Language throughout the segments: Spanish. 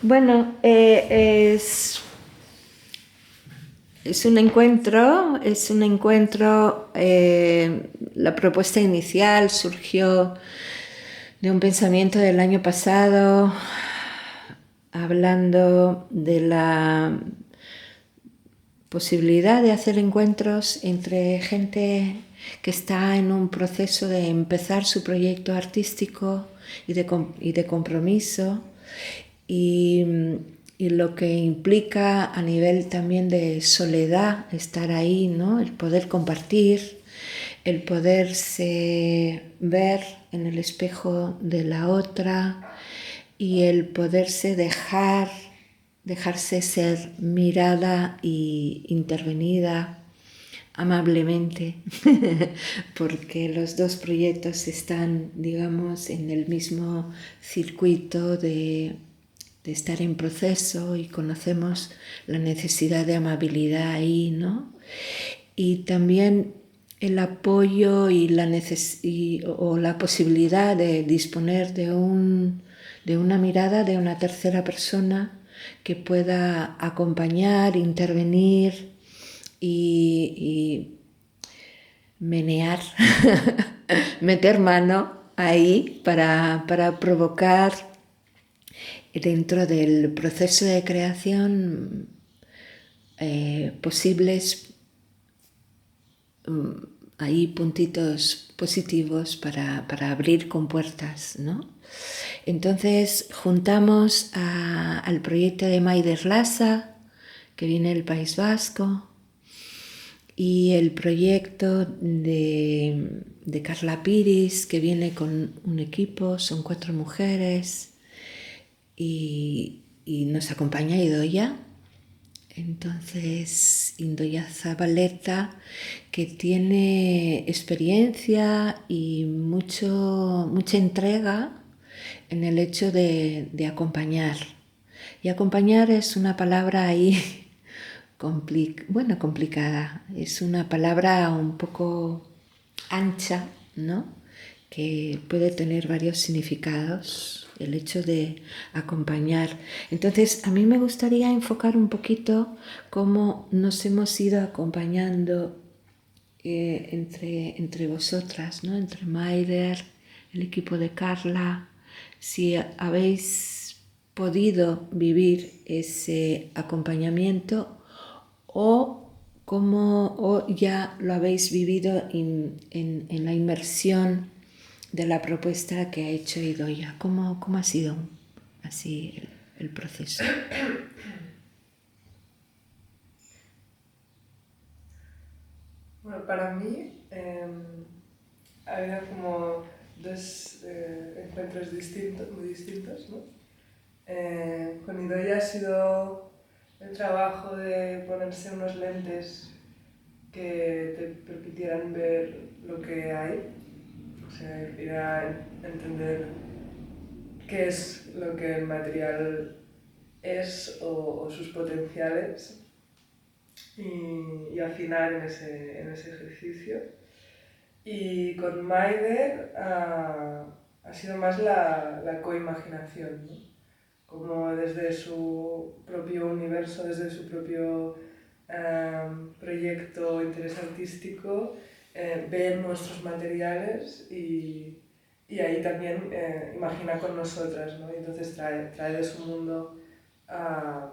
Bueno, es un encuentro, la propuesta inicial surgió de un pensamiento del año pasado, hablando de la posibilidad de hacer encuentros entre gente que está en un proceso de empezar su proyecto artístico y de compromiso, y lo que implica a nivel también de soledad estar ahí, ¿no? El poder compartir, el poderse ver en el espejo de la otra y el poderse dejarse ser mirada e intervenida amablemente, porque los dos proyectos están, digamos, en el mismo circuito de estar en proceso, y conocemos la necesidad de amabilidad ahí, ¿no? Y también el apoyo y o la posibilidad de disponer de una mirada de una tercera persona que pueda acompañar, intervenir y menear, meter mano ahí para provocar dentro del proceso de creación posibles hay puntitos positivos para abrir compuertas, ¿no? Entonces juntamos al proyecto de Maider Lasa, que viene del País Vasco, y el proyecto de Carla Piris, que viene con un equipo, son 4 mujeres, y nos acompaña Idoia. Entonces, Idoia Zabaleta, que tiene experiencia y mucha entrega en el hecho de acompañar. Y acompañar es una palabra ahí complicada. Es una palabra un poco ancha, ¿no? Que puede tener varios significados, el hecho de acompañar. Entonces, a mí me gustaría enfocar un poquito cómo nos hemos ido acompañando entre vosotras, ¿no? Entre Maider, el equipo de Carla, si habéis podido vivir ese acompañamiento o ya lo habéis vivido en la inmersión de la propuesta que ha hecho Idoia. ¿Cómo ha sido así el proceso? Bueno, para mí ha habido como dos encuentros muy distintos, ¿no? Con Idoia ha sido el trabajo de ponerse unos lentes que te permitieran ver lo que hay, o sea, ir a entender qué es lo que el material es o sus potenciales, y afinar en ese ejercicio. Y con Maider ha sido más la coimaginación, ¿no? Como desde su propio universo, desde su propio proyecto, interés artístico, ven nuestros materiales y ahí también imagina con nosotras, ¿no? Y entonces trae de su mundo a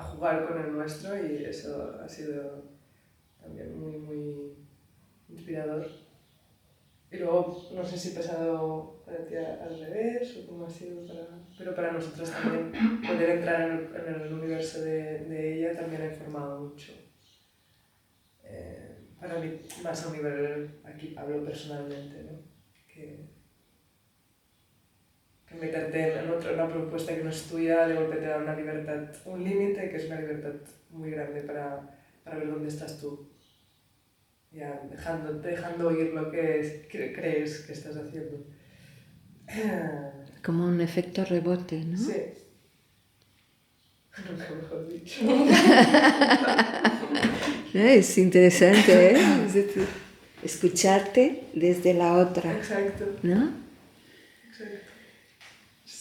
jugar con el nuestro, y eso ha sido también muy, muy inspirador. Y luego, no sé si ha pasado para ti al revés o cómo ha sido pero para nosotros también poder entrar en el universo de ella también ha informado mucho. Para mí, más a un nivel, aquí hablo personalmente, ¿no? Que meterte en una propuesta que no es tuya, de golpe te da una libertad, un límite que es una libertad muy grande para ver dónde estás tú. Ya, dejando oír lo que crees que estás haciendo. Como un efecto rebote, ¿no? Sí. Nunca mejor dicho. Es interesante, ¿eh? Es decir, escucharte desde la otra. Exacto. ¿No? Exacto.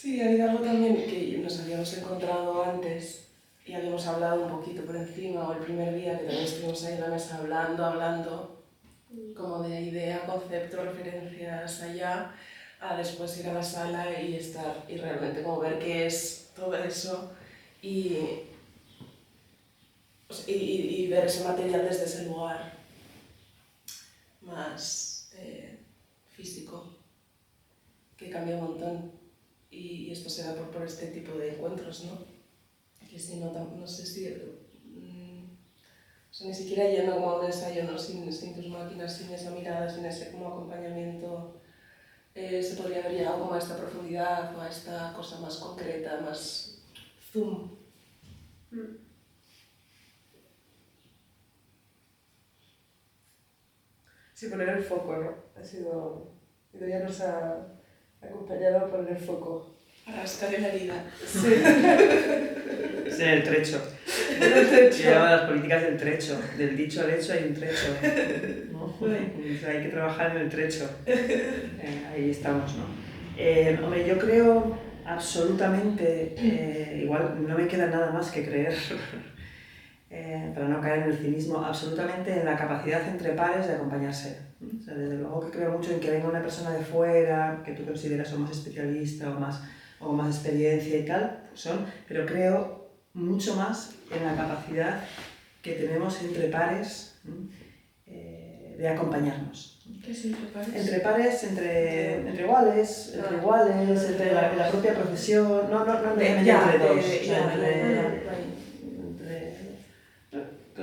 Sí, hay algo también que nos habíamos encontrado antes y habíamos hablado un poquito por encima, o el primer día que también estuvimos ahí en la mesa hablando, como de idea, concepto, referencias allá, a después ir a la sala y estar, y realmente como ver qué es todo eso y, y ver ese material desde ese lugar más físico, que cambia un montón. Y esto se da por este tipo de encuentros, ¿no? Que si no, no sé si... o sea, ni siquiera lleno como un ensayo, ¿no? Sin tus máquinas, sin esa mirada, sin ese como acompañamiento, se podría haber llegado como a esta profundidad o a esta cosa más concreta, más zoom. Sí, poner el foco, ¿no? Ha sido... Ya nos ha acompañado a poner el foco. A rascar en la herida. Sí. Es en el trecho. Se llama las políticas del trecho. Del dicho al hecho hay un trecho, ¿no? Hay que trabajar en el trecho. Ahí estamos, ¿no? Hombre, yo creo absolutamente, igual no me queda nada más que creer, para no caer en el cinismo, absolutamente en la capacidad entre pares de acompañarse. O sea, desde luego que creo mucho en que venga una persona de fuera, que tú consideras o más especialista o más experiencia y tal, pero creo mucho más en la capacidad que tenemos entre pares de acompañarnos. ¿Qué es entre pares? Entre pares, entre iguales, entre la propia profesión, no entre dos,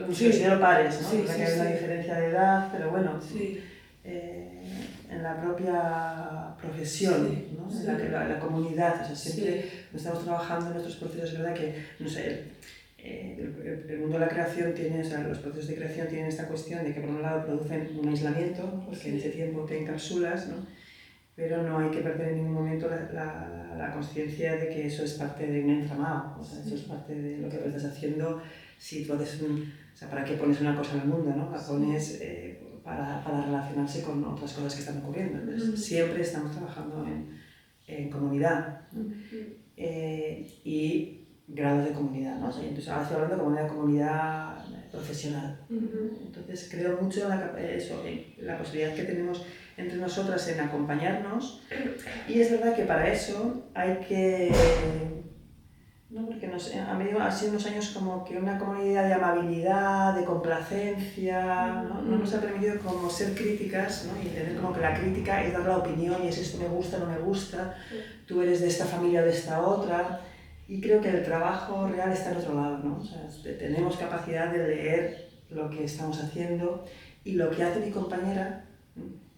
considero pares, ¿no? Sí, que hay una diferencia de edad, pero bueno, sí. En la propia profesión, sí, ¿no? Sí. En la comunidad, o sea, siempre sí. Estamos trabajando en nuestros procesos, es verdad que, no sé, el mundo de la creación tiene, o sea, los procesos de creación tienen esta cuestión de que por un lado producen un aislamiento, porque sí. En ese tiempo te encapsulas, ¿no? Pero no hay que perder en ningún momento la conciencia de que eso es parte de un entramado, o sea, eso es parte de lo que tú estás haciendo. Si tú haces o sea, ¿para qué pones una cosa en el mundo, no? La pones para relacionarse con otras cosas que están ocurriendo. Entonces, siempre estamos trabajando en comunidad, ¿no? Y grados de comunidad, ¿no? O sea, entonces, ahora estoy hablando de comunidad profesional. Entonces, creo mucho en la posibilidad que tenemos entre nosotras en acompañarnos, y es verdad que para eso hay que... ¿no? Porque ha sido unos años como que una comunidad de amabilidad, de complacencia, ¿no? No nos ha permitido como ser críticas, ¿no? Y tener como que la crítica es dar la opinión y es esto me gusta, no me gusta, tú eres de esta familia o de esta otra, y creo que el trabajo real está en otro lado, ¿no? O sea, tenemos capacidad de leer lo que estamos haciendo y lo que hace mi compañera,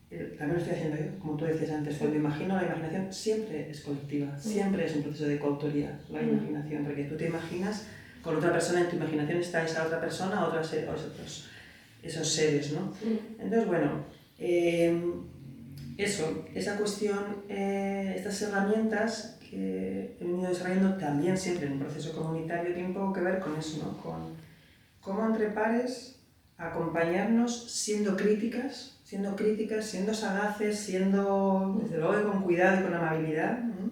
también lo estoy haciendo yo, como tú decías antes, cuando imagino, la imaginación siempre es colectiva, siempre es un proceso de coautoría, la imaginación, porque tú te imaginas con otra persona, en tu imaginación está esa otra persona, esos seres, ¿no? Entonces, bueno, esa cuestión, estas herramientas que he venido desarrollando también siempre en un proceso comunitario tienen un poco que ver con eso, ¿no? Con cómo entre pares acompañarnos siendo críticas, siendo sagaces, siendo, desde luego, con cuidado y con amabilidad, ¿no?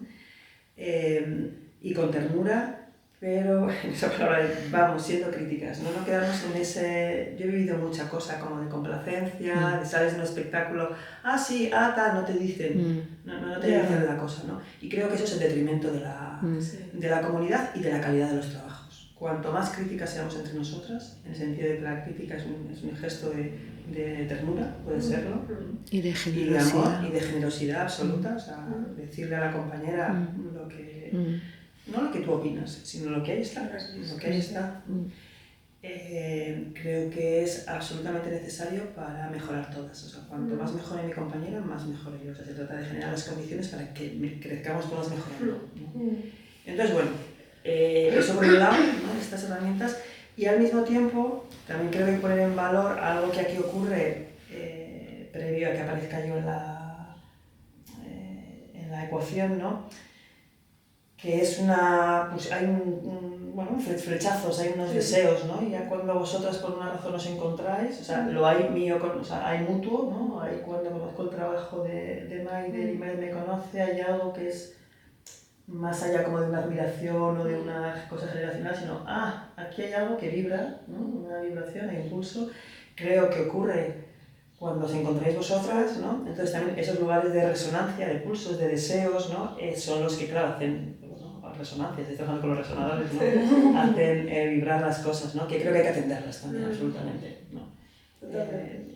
Y con ternura, pero en esa palabra vamos, siendo críticas, no quedarnos en ese... Yo he vivido mucha cosa como de complacencia, de sales de un espectáculo, sí, tal, no te dicen, no te dicen la cosa, ¿no? Y creo que eso es el detrimento de la comunidad y de la calidad de los trabajos. Cuanto más críticas seamos entre nosotras, en el sentido de que la crítica es un gesto de ternura, puede serlo, y de generosidad, y de amor y de generosidad absoluta, o sea, decirle a la compañera lo que, no lo que tú opinas, sino lo que ahí está, creo que es absolutamente necesario para mejorar todas. O sea, cuanto más mejore mi compañera, más mejore yo. O sea, se trata de generar las condiciones para que crezcamos todas mejorando, ¿no? Entonces, bueno, eso por un lado, ¿no? Estas herramientas, y al mismo tiempo también creo que poner en valor algo que aquí ocurre previo a que aparezca yo en la ecuación, ¿no? Que es pues hay flechazos, hay unos deseos, ¿no? Y ya cuando vosotras por una razón os encontráis, o sea, lo hay mío, o sea, hay mutuo, ¿no? Hay cuando conozco el trabajo de Maider y Maider me conoce, hay algo que es más allá como de una admiración o de una cosa generacional, sino, aquí hay algo que vibra, ¿no? Una vibración e impulso. Creo que ocurre cuando os encontráis vosotras, ¿no? Entonces también esos lugares de resonancia, de pulsos, de deseos, ¿no? Son los que, claro, hacen resonancias, estoy trabajando con los resonadores, ¿no? Hacen vibrar las cosas, ¿no? Que creo que hay que atenderlas también, absolutamente, ¿no?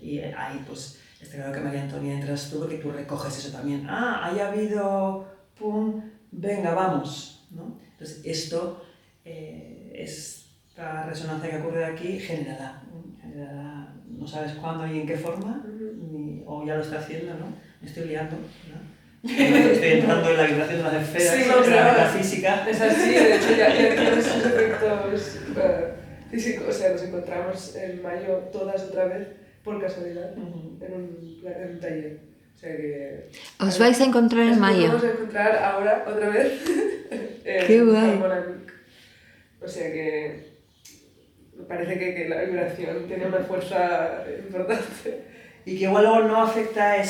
Y ahí, pues, está claro que María Antonia entras tú porque tú recoges eso también. Haya habido, pum, venga, vamos, ¿no? Entonces, esto, esta resonancia que ocurre aquí generará, no sabes cuándo y en qué forma, o ya lo está haciendo, ¿no? Me estoy liando, ¿no? Estoy entrando en la vibración de las esferas, sí, en la metafísica. Es así, de hecho ya tiene esos efectos físicos, o sea, nos encontramos en mayo todas otra vez por casualidad en un taller. O sea que... ¿Os vais a encontrar en mayo? Nos vamos a encontrar ahora otra vez ¡Qué guay! Harmonic. O sea que me parece que la vibración tiene una fuerza importante. Y que igual luego no afecta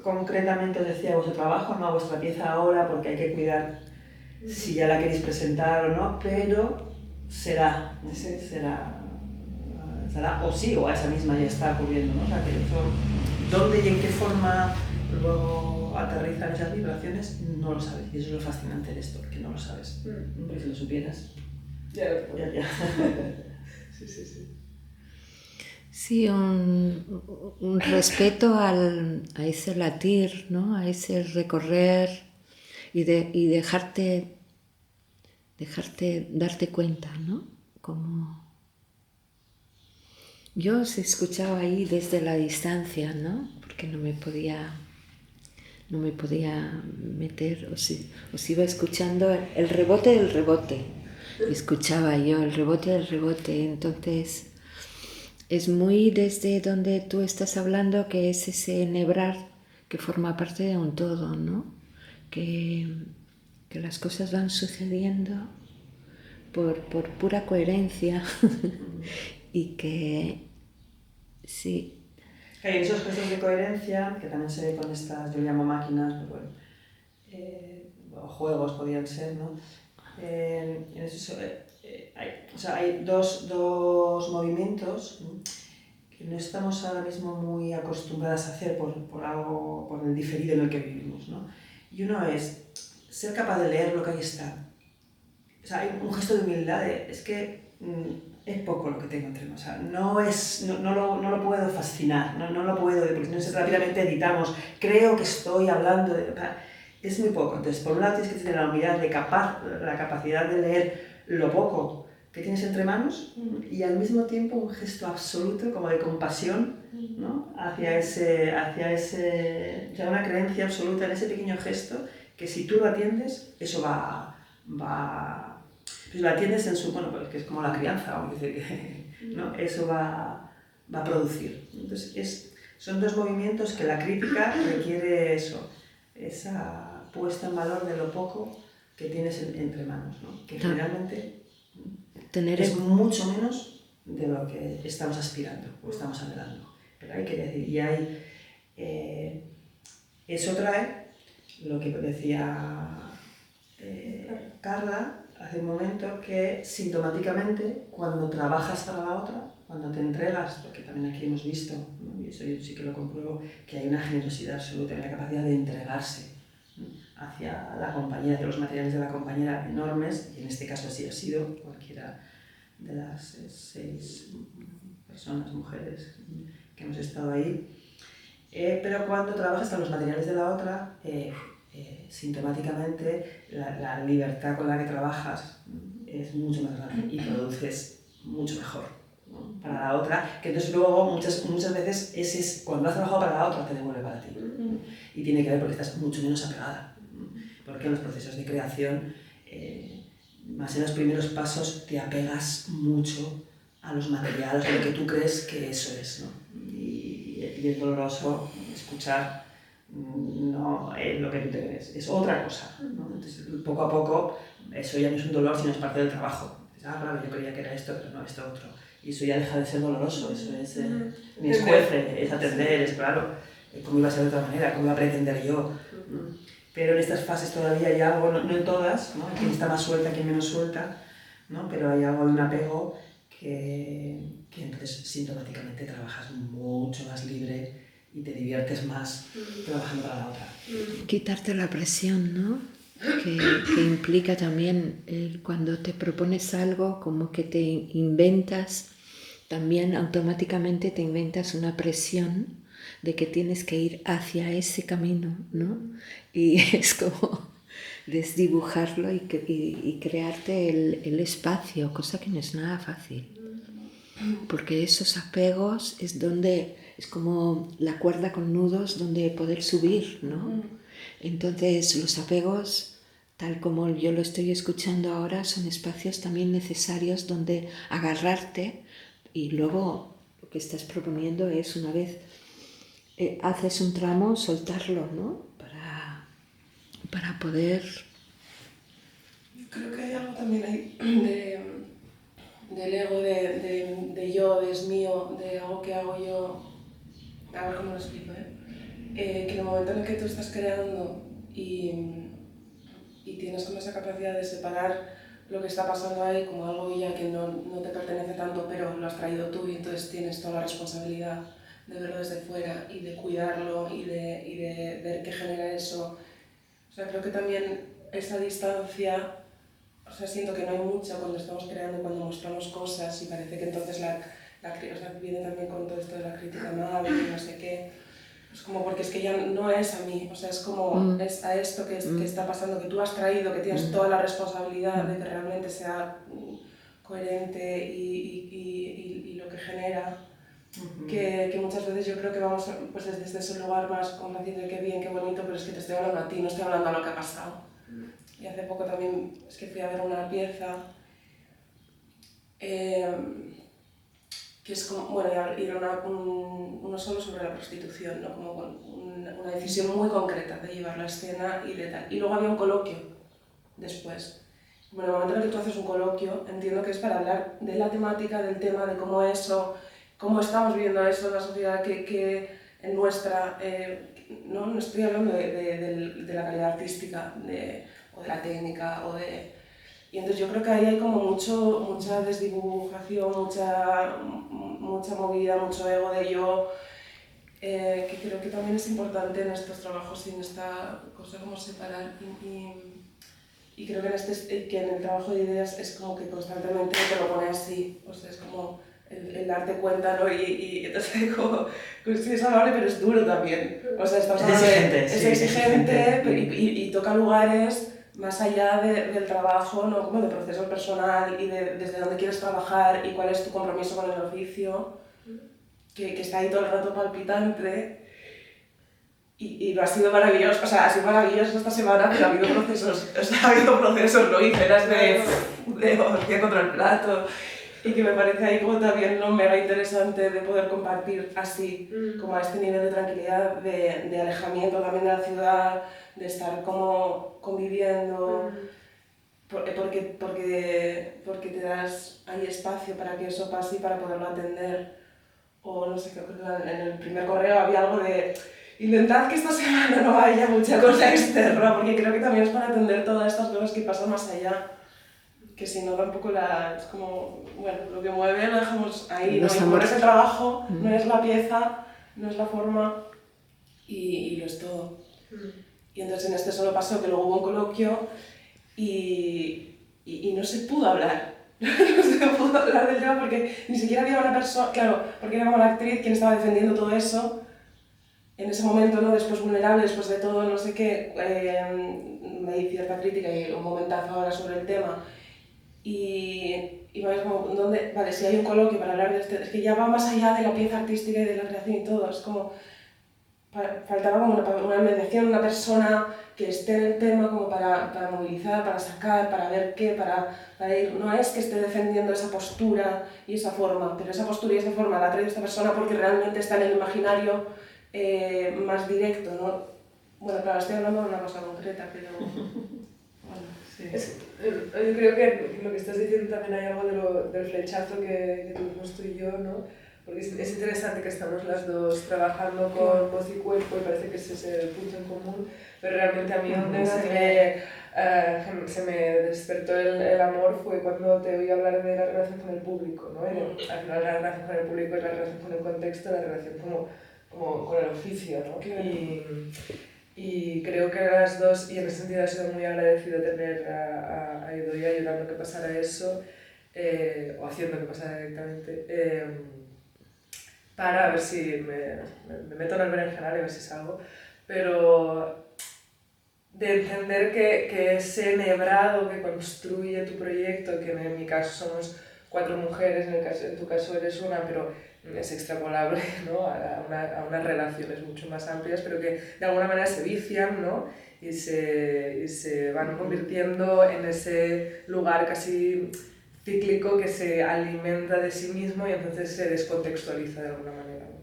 concretamente, os decía, a vuestro trabajo, no a vuestra pieza ahora, porque hay que cuidar si ya la queréis presentar o no, pero será, o sí, o a esa misma ya está ocurriendo, ¿no? O sea, que eso, dónde y en qué forma luego aterrizan esas vibraciones, no lo sabes. Y eso es lo fascinante de esto, que no lo sabes. Porque si lo supieras, ya. Sí. Sí, un respeto a ese latir, ¿no? A ese recorrer y dejarte darte cuenta, ¿no? Como yo os escuchaba ahí desde la distancia, ¿no? Porque no me podía meter, os iba escuchando el rebote del rebote. Escuchaba yo el rebote del rebote, entonces... Es muy desde donde tú estás hablando, que es ese enhebrar que forma parte de un todo, ¿no? Que las cosas van sucediendo por pura coherencia y que sí. Hay esos gestos de coherencia, que también se ve con estas, yo llamo máquinas, pero bueno, o juegos podían ser, ¿no? Hay dos movimientos que no estamos ahora mismo muy acostumbradas a hacer por el diferido en el que vivimos, ¿no? Y uno es ser capaz de leer lo que ahí está. O sea, hay un gesto de humildad, es que es poco lo que tengo entre manos. O sea, no lo puedo fascinar, no lo puedo, porque si no rápidamente editamos, creo que estoy hablando de... Es muy poco. Entonces, por un lado tienes que tener la humildad la capacidad de leer lo poco que tienes entre manos y al mismo tiempo un gesto absoluto como de compasión, ¿no? hacia ese, o sea, una creencia absoluta en ese pequeño gesto que si tú lo atiendes, eso pues lo atiendes en su, pues que es como la crianza, vamos a decir, ¿no? Eso va a producir. Entonces, son dos movimientos que la crítica requiere esa puesta en valor de lo poco que tienes entre manos, ¿no? Que generalmente es mucho menos de lo que estamos aspirando o estamos anhelando. Pero hay que decir, eso trae lo que decía Carla hace un momento, que sintomáticamente cuando trabajas para la otra, cuando te entregas, porque también aquí hemos visto, ¿no? Y eso yo sí que lo compruebo, que hay una generosidad absoluta, una capacidad de entregarse, ¿no? Hacia la compañera, hacia los materiales de la compañera enormes, y en este caso así ha sido cualquiera de las 6 personas, mujeres que hemos estado ahí. Pero cuando trabajas con los materiales de la otra, sintomáticamente la libertad con la que trabajas es mucho más grande y produces mucho mejor, ¿no? Para la otra, que entonces luego muchas veces cuando has trabajado para la otra te devuelve para ti, y tiene que ver porque estás mucho menos apegada, porque en los procesos de creación, más en los primeros pasos, te apegas mucho a los materiales, a lo que tú crees que eso es, ¿no? Y es doloroso escuchar no es lo que tú te crees, es otra cosa, ¿no? Entonces, poco a poco, eso ya no es un dolor, sino es parte del trabajo. Claro, yo creía que era esto, pero no, esto otro. Y eso ya deja de ser doloroso, eso es mi esfuerzo, es atender, es claro, cómo iba a ser de otra manera, cómo iba a pretender yo. pero en estas fases todavía hay algo, no en todas, ¿no? Quien está más suelta, quien menos suelta, ¿no? Pero hay algo de un apego que entonces sintomáticamente trabajas mucho más libre y te diviertes más trabajando para la otra. Quitarte la presión, ¿no? Que implica también cuando te propones algo, como que te inventas, también automáticamente te inventas una presión de que tienes que ir hacia ese camino, ¿no? Y es como desdibujarlo y crearte el espacio, cosa que no es nada fácil. Porque esos apegos es como la cuerda con nudos donde poder subir, ¿no? Entonces los apegos, tal como yo lo estoy escuchando ahora, son espacios también necesarios donde agarrarte y luego lo que estás proponiendo es una vez haces un tramo, soltarlo, ¿no? Para poder... Creo que hay algo también ahí del ego, de yo, de es mío, de algo que hago yo. A ver cómo lo explico, que en el momento en el que tú estás creando y tienes como esa capacidad de separar lo que está pasando ahí como algo ya que no te pertenece tanto, pero lo has traído tú y entonces tienes toda la responsabilidad de verlo desde fuera y de cuidarlo y de ver qué genera eso. O sea, creo que también esa distancia, o sea, siento que no hay mucha cuando estamos creando, cuando mostramos cosas y parece que entonces o sea, viene también con todo esto de la crítica amable y no sé qué. Es como porque es que ya no es a mí, o sea, es como es a esto que está pasando, que tú has traído, que tienes toda la responsabilidad de que realmente sea coherente y lo que genera. Que muchas veces yo creo que vamos pues desde ese lugar más consciente de qué bien, qué bonito, pero es que te estoy hablando a ti, no estoy hablando a lo que ha pasado. Y hace poco también es que fui a ver una pieza que es como, bueno, y era uno solo sobre la prostitución, ¿no? Como una decisión muy concreta de llevar la escena y de tal. Y luego había un coloquio después. Bueno, en el momento en el que tú haces un coloquio, entiendo que es para hablar de la temática, del tema, de cómo eso, cómo estamos viviendo eso en la sociedad, que en nuestra... no estoy hablando de la calidad artística, o de la técnica, o de... Y entonces yo creo que ahí hay como mucha desdibujación, mucha movida, mucho ego de yo, que creo que también es importante en estos trabajos y en esta cosa como separar. Y creo que en el trabajo de ideas es como que constantemente te lo pone así, o sea, es como el darte cuenta, ¿no? Y entonces como, pues sí es amable, pero es duro también. O sea, estamos hablando es exigente y toca lugares más allá del trabajo, ¿no? Como de proceso personal y desde dónde quieres trabajar y cuál es tu compromiso con el oficio, que está ahí todo el rato palpitante. Y lo ha sido maravilloso, o sea, ha sido maravilloso esta semana, pero ha habido procesos, ¿no? Y cenas de hostia contra el plato. Y que me parece ahí como también ¿no? Mega interesante de poder compartir así, como a este nivel de tranquilidad, de alejamiento también de la ciudad, de estar como conviviendo, porque te das ahí espacio para que eso pase y para poderlo atender. O no sé, creo que en el primer correo había algo de intentad que esta semana no haya mucha cosa externa, porque creo que también es para atender todas estas cosas que pasan más allá. Que si no tampoco es como, bueno, lo que mueve lo dejamos ahí, ¿no? Y no es el trabajo, no es la pieza, no es la forma y lo es todo. Y entonces en este solo pasó que luego hubo un coloquio y no se pudo hablar. No se pudo hablar del tema porque ni siquiera había una persona, claro, porque era como la actriz quien estaba defendiendo todo eso en ese momento, ¿no? Después vulnerable, después de todo, no sé qué, me di cierta crítica y un momentazo ahora sobre el tema. Y vale, como, ¿dónde? Vale, si hay un coloquio para hablar de este, es que ya va más allá de la pieza artística y de la creación y todo, es como, faltaba como una mediación, una persona que esté en el tema como para movilizar, para sacar, para ver qué, para ir, no es que esté defendiendo esa postura y esa forma, pero esa postura y esa forma la ha traído esta persona porque realmente está en el imaginario más directo, ¿no? Bueno, claro, estoy hablando de una cosa concreta, pero... Bueno, sí. Yo creo que lo que estás diciendo también hay algo del flechazo que tuvimos tú y yo, ¿no? porque es interesante que estamos las dos trabajando con voz y cuerpo y parece que ese es el punto en común, pero realmente a mí donde se me despertó el amor fue cuando te oí hablar de la relación con el público, ¿no? Al final la relación con el público es la relación con el contexto, la relación como con el oficio, ¿no? Y creo que las dos, y en ese sentido ha sido muy agradecido tener a Idoia ayudando a que pasara eso, o haciendo que pasara directamente, para ver si me meto en el berenjenal y a ver si salgo, pero de entender que ese enhebrado que construye tu proyecto, que en mi caso somos 4 mujeres, en tu caso eres una, pero es extrapolable, ¿no? a unas relaciones mucho más amplias, pero que de alguna manera se vician, ¿no? y se van convirtiendo en ese lugar casi cíclico que se alimenta de sí mismo y entonces se descontextualiza de alguna manera, ¿no?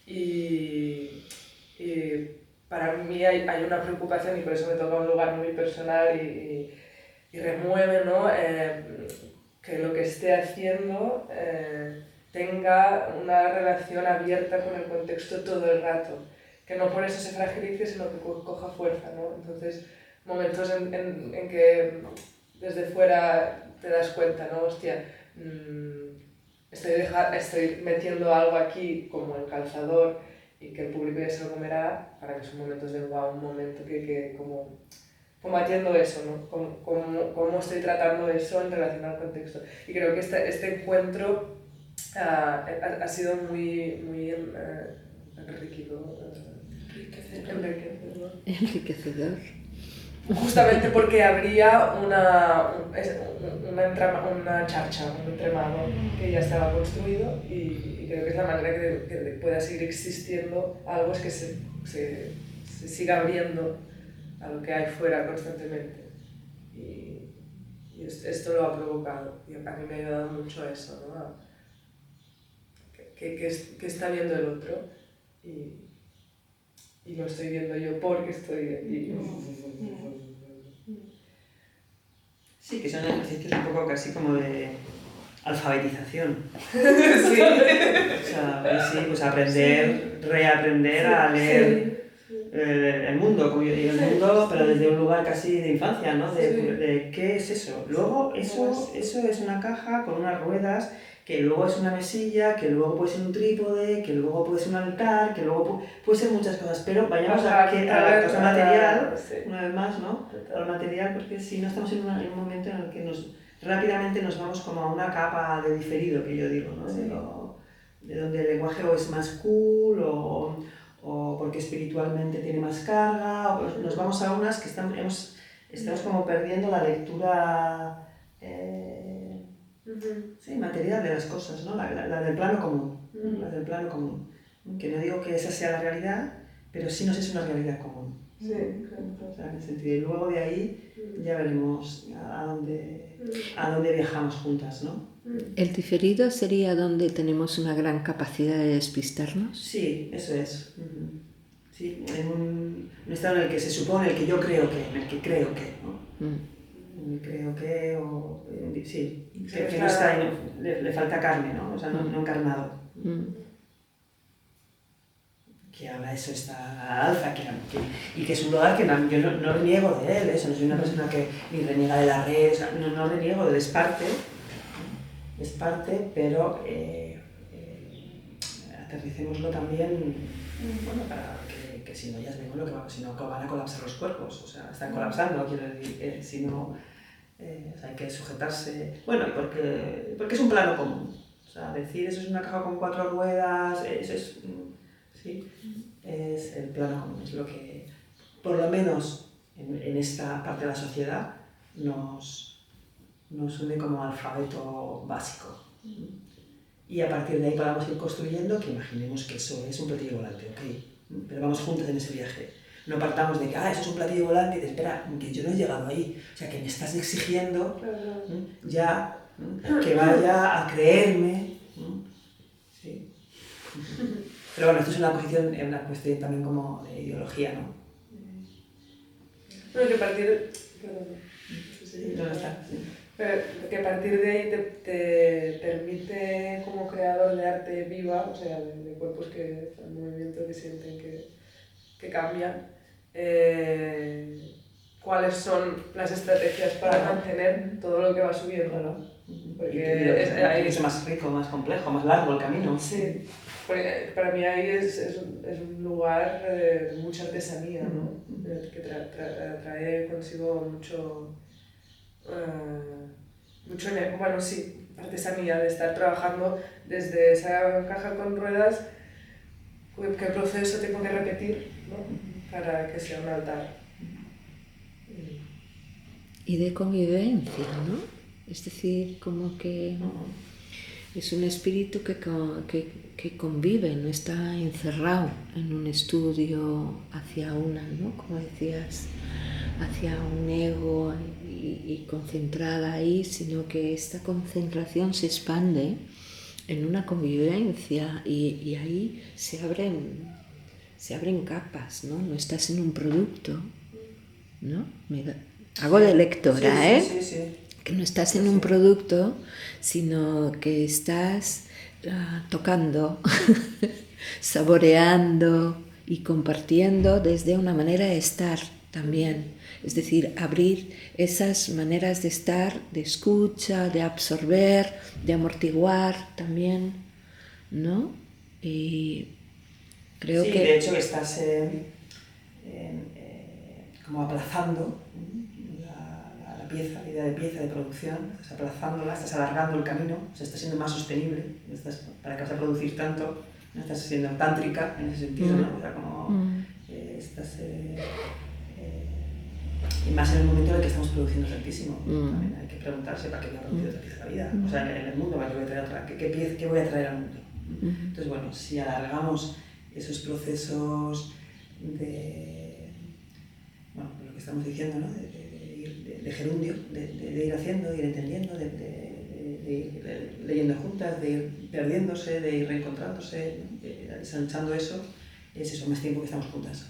Y para mí hay una preocupación, y por eso me toca un lugar muy personal y remueve, ¿no? Que lo que esté haciendo tenga una relación abierta con el contexto todo el rato, que no por eso se fragilice, sino que coja fuerza, ¿no? Entonces, momentos en que desde fuera te das cuenta, ¿no? Hostia, estoy metiendo algo aquí como el calzador y que el público ya se lo comerá, para que son momentos de wow, un momento que como combatiendo eso, ¿no? Cómo estoy tratando eso en relación al contexto. Y creo que este encuentro ha sido muy enriquecedor. Enriquecedor. Justamente porque habría una charcha, un entramado que ya estaba construido y creo que es la manera que pueda seguir existiendo algo, es que se siga abriendo a lo que hay fuera constantemente. Y esto lo ha provocado y a mí me ha ayudado mucho a eso, ¿no? Que está viendo el otro y lo estoy viendo yo porque estoy aquí. Sí, que son ejercicios un poco casi como de alfabetización. Sí. O sea, sí, pues aprender, reaprender a leer el mundo, como yo digo, el mundo, pero desde un lugar casi de infancia, ¿no? De qué es eso. Luego eso es una caja con unas ruedas, que luego es una mesilla, que luego puede ser un trípode, que luego puede ser un altar, que luego puede ser muchas cosas, pero vayamos a la cosa material, una vez más, ¿no? A lo material, porque si no estamos en un momento en el que rápidamente nos vamos como a una capa de diferido, que yo digo, ¿no? De donde el lenguaje o es más cool o porque espiritualmente tiene más carga, o nos vamos a unas que estamos como perdiendo la lectura material de las cosas, ¿no? La del plano común, la del plano común. Que no digo que esa sea la realidad, pero sí nos es una realidad común. Sí, claro. O sea, en el sentido, y luego de ahí ya veremos a dónde viajamos juntas, ¿no? ¿El diferido sería donde tenemos una gran capacidad de despistarnos? Sí, eso es. Sí, en un estado en el que se supone, el que yo creo que, en el que creo que, ¿no? Creo que, o sí, que no está, le falta carne, ¿no? O sea, no encarnado. Que ahora eso está alza, y que es un lugar que yo no reniego de él, eso, no soy una persona que ni reniega de la red, o sea, no reniego, es parte, pero aterricémoslo también, bueno, para que si no ya es lo que va, si no van a colapsar los cuerpos, o sea, están colapsando, quiero decir, si no, o sea, hay que sujetarse, bueno, porque es un plano común, o sea, decir eso es una caja con 4 ruedas, eso es, sí, es el plano común, es lo que, por lo menos en esta parte de la sociedad, nos une como alfabeto básico. Y a partir de ahí podamos ir construyendo, que imaginemos que eso es un platillo volante, ok, pero vamos juntos en ese viaje. No partamos de que, eso es un platillo volante, y te espera, que yo no he llegado ahí. O sea, que me estás exigiendo ya que vaya a creerme. Sí. Pero bueno, esto es una cuestión también como de ideología, ¿no? Bueno, que a partir... que a partir de ahí te permite como creador de arte viva, o sea, de cuerpos que están en movimiento, que sienten que cambian. ¿Cuáles son las estrategias para mantener todo lo que va subiendo, ¿no? Porque es más rico, más complejo, más largo el camino. Sí, porque para mí ahí es un lugar de mucha artesanía, ¿no? Que trae consigo mucho, bueno, sí, artesanía, de estar trabajando desde esa caja con ruedas, qué proceso tengo que repetir, ¿no? Para que sea un altar. Y de convivencia, ¿no? Es decir, como que es un espíritu que convive, no está encerrado en un estudio hacia una, ¿no? Como decías, hacia un ego y concentrada ahí, sino que esta concentración se expande en una convivencia y ahí se abren capas, ¿no? No estás en un producto, ¿no? Hago de lectora, sí, ¿eh? Sí. Que no estás en un producto, sino que estás tocando, saboreando y compartiendo desde una manera de estar también. Es decir, abrir esas maneras de estar, de escucha, de absorber, de amortiguar también, ¿no? Y creo que... de hecho estás como aplazando la idea de pieza de producción, estás aplazándola, estás alargando el camino, o sea, estás siendo más sostenible, para que vas a producir tanto, no estás siendo tántrica en ese sentido, ¿no? O sea, como estás... y más en el momento en el que estamos produciendo tantísimo. También hay que preguntarse para qué voy a producir otra pieza de la vida. O sea, en el mundo, ¿para qué voy a traer otra? ¿Qué voy a traer al mundo? Entonces, bueno, si alargamos esos procesos de... Bueno, lo que estamos diciendo, ¿no? De gerundio, de ir haciendo, de ir entendiendo, de ir leyendo juntas, de ir perdiéndose, de ir reencontrándose, de ir ensanchando eso, es eso, más tiempo que estamos juntas.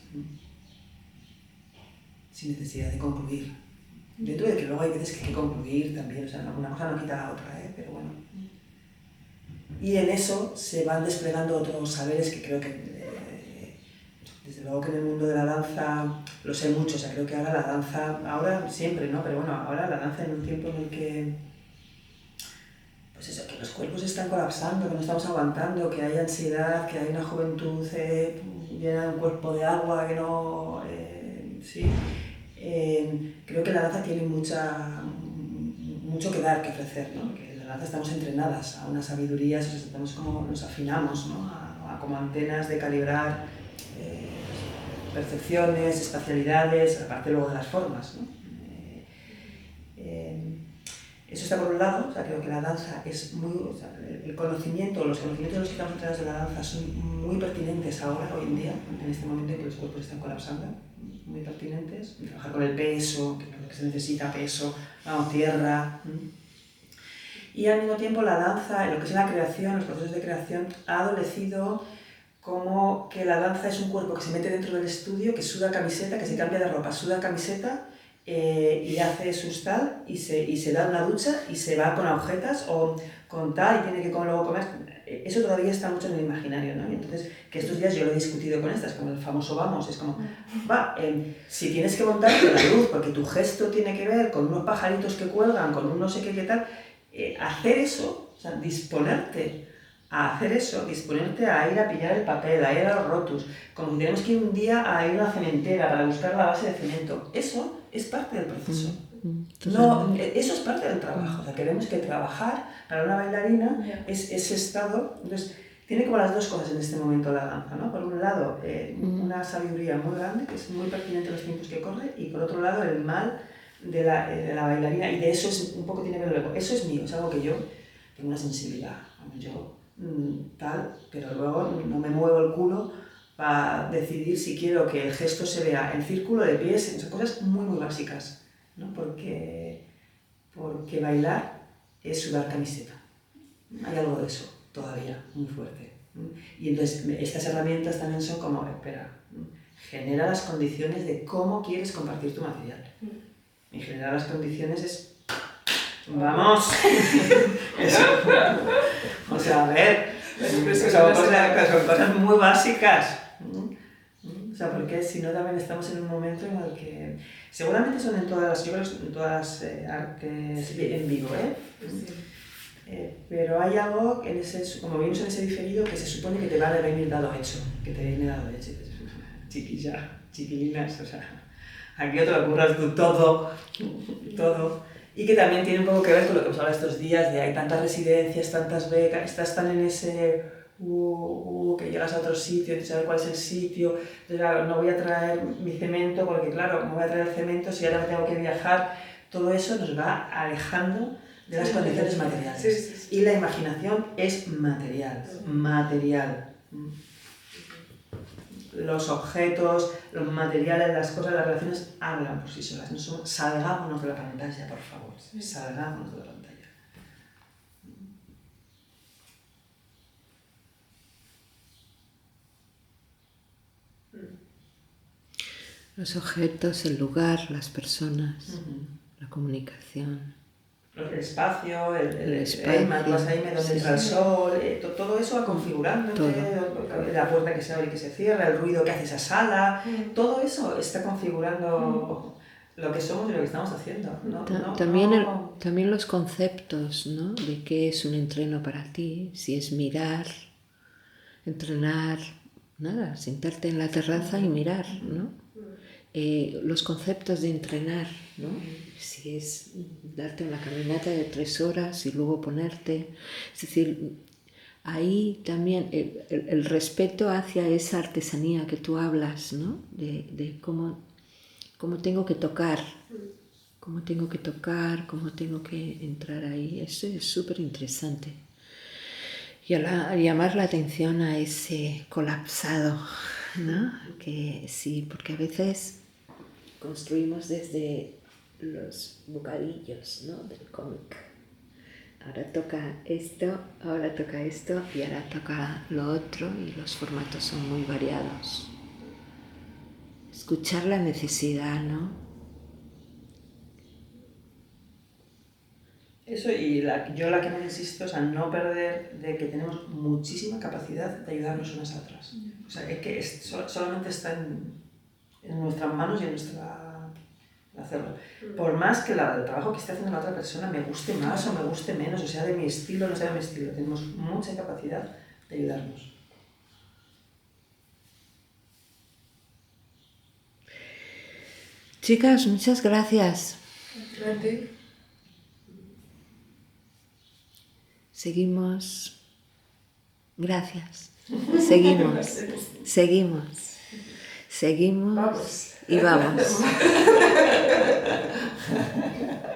Sin necesidad de concluir. Dentro de que luego hay veces que hay que concluir también, o sea, una cosa no quita la otra, pero bueno. Y en eso se van desplegando otros saberes que creo que, desde luego que en el mundo de la danza, lo sé mucho, o sea, creo que ahora la danza, ahora siempre, ¿no? Pero bueno, ahora la danza en un tiempo en el que, pues eso, que los cuerpos están colapsando, que no estamos aguantando, que hay ansiedad, que hay una juventud llena de un cuerpo de agua que no... sí. Creo que la danza tiene mucho que dar, que ofrecer, ¿no? Porque en la danza estamos entrenadas a unas sabidurías, estamos como nos afinamos, ¿no? a como antenas de calibrar percepciones, espacialidades, aparte luego de las formas, ¿no? Eso está por un lado, o sea, creo que la danza es muy... O sea, el conocimiento, los conocimientos de los que estamos entrenados de la danza son muy pertinentes ahora, hoy en día, en este momento en que los cuerpos están colapsando, muy pertinentes. Trabajar con el peso, que es lo que se necesita, peso, vamos, tierra. Y al mismo tiempo la danza, en lo que es la creación, los procesos de creación, ha adolecido como que la danza es un cuerpo que se mete dentro del estudio, que suda camiseta, que se cambia de ropa, suda camiseta, y hace sus tal, y se da una ducha y se va con agujetas o con tal, y tiene que luego comer. Eso todavía está mucho en el imaginario, ¿no? Y entonces, que estos días yo lo he discutido con estas, como el famoso vamos, es como, si tienes que montarte la luz porque tu gesto tiene que ver con unos pajaritos que cuelgan, con un no sé qué tal, hacer eso, o sea, disponerte a hacer eso, disponerte a ir a pillar el papel, a ir a los rotus, como si tenemos que ir un día a ir a una cementera para buscar la base de cemento, eso es parte del proceso. No, eso es parte del trabajo. O sea, queremos que trabajar para una bailarina es ese estado. Entonces, tiene como las dos cosas en este momento la danza, ¿no? Por un lado, una sabiduría muy grande, que es muy pertinente en los tiempos que corre, y por otro lado, el mal de la bailarina, y de eso es un poco tiene que ver luego. Eso es mío, es algo que yo tengo una sensibilidad. Yo tal, pero luego no me muevo el culo para decidir si quiero que el gesto se vea en círculo de pies, son cosas muy, muy básicas. ¿No? Porque bailar es sudar camiseta. Hay algo de eso todavía, muy fuerte. Y entonces estas herramientas también son como, genera las condiciones de cómo quieres compartir tu material. Y generar las condiciones es, ¡vamos! Eso. O sea, a ver, Son cosas muy básicas. O sea, porque si no también estamos en un momento en el que seguramente son en todas las, yo creo que en todas las artes en vivo, Sí. Pero hay algo, en ese, como vimos en ese diferido, que se supone que te va a venir dado hecho, que te viene dado hecho. Chiquilla, chiquilinas, o sea, aquí no te lo curras tú todo, y que también tiene un poco que ver con lo que hemos hablado estos días, de hay tantas residencias, tantas becas, estás tan en ese que llegas a otro sitio, de saber cuál es el sitio, entonces claro, no voy a traer mi cemento, porque claro, no voy a traer el cemento si ahora me tengo que viajar, todo eso nos va alejando de las condiciones materiales. Sí. Y la imaginación es material. Los objetos, los materiales, las cosas, las relaciones hablan por sí solas. No somos, salgámonos de la pantalla, por favor. Salgámonos de la pantalla. Los objetos, el lugar, las personas, la comunicación. El espacio, el espacio, vas ahí donde entra el sol, todo eso va configurando, la puerta que se abre y que se cierra, el ruido que hace esa sala, todo eso está configurando lo que somos y lo que estamos haciendo. También los conceptos, ¿no? De qué es un entreno para ti, si es mirar, entrenar, nada, sentarte en la terraza y mirar, ¿no? Los conceptos de entrenar, ¿no? Si es darte una caminata de 3 horas y luego ponerte, es decir, ahí también el respeto hacia esa artesanía que tú hablas, ¿no? De cómo tengo que tocar, cómo tengo que entrar ahí, eso es súper interesante. Y al llamar la atención a ese colapsado, ¿no? Que sí, porque a veces construimos desde los bocadillos, ¿no? Del cómic. Ahora toca esto y ahora toca lo otro y los formatos son muy variados. Escuchar la necesidad, ¿no? Eso, y yo la que más insisto es a no perder de que tenemos muchísima capacidad de ayudarnos unas a otras. O sea, es que solamente está en nuestras manos y en nuestra hacerlo. Por más que el trabajo que esté haciendo la otra persona me guste más o me guste menos, o sea de mi estilo o no sea de mi estilo, tenemos mucha capacidad de ayudarnos. Chicas, muchas gracias. Grande. Seguimos. Gracias. Seguimos. Vamos. Y vamos.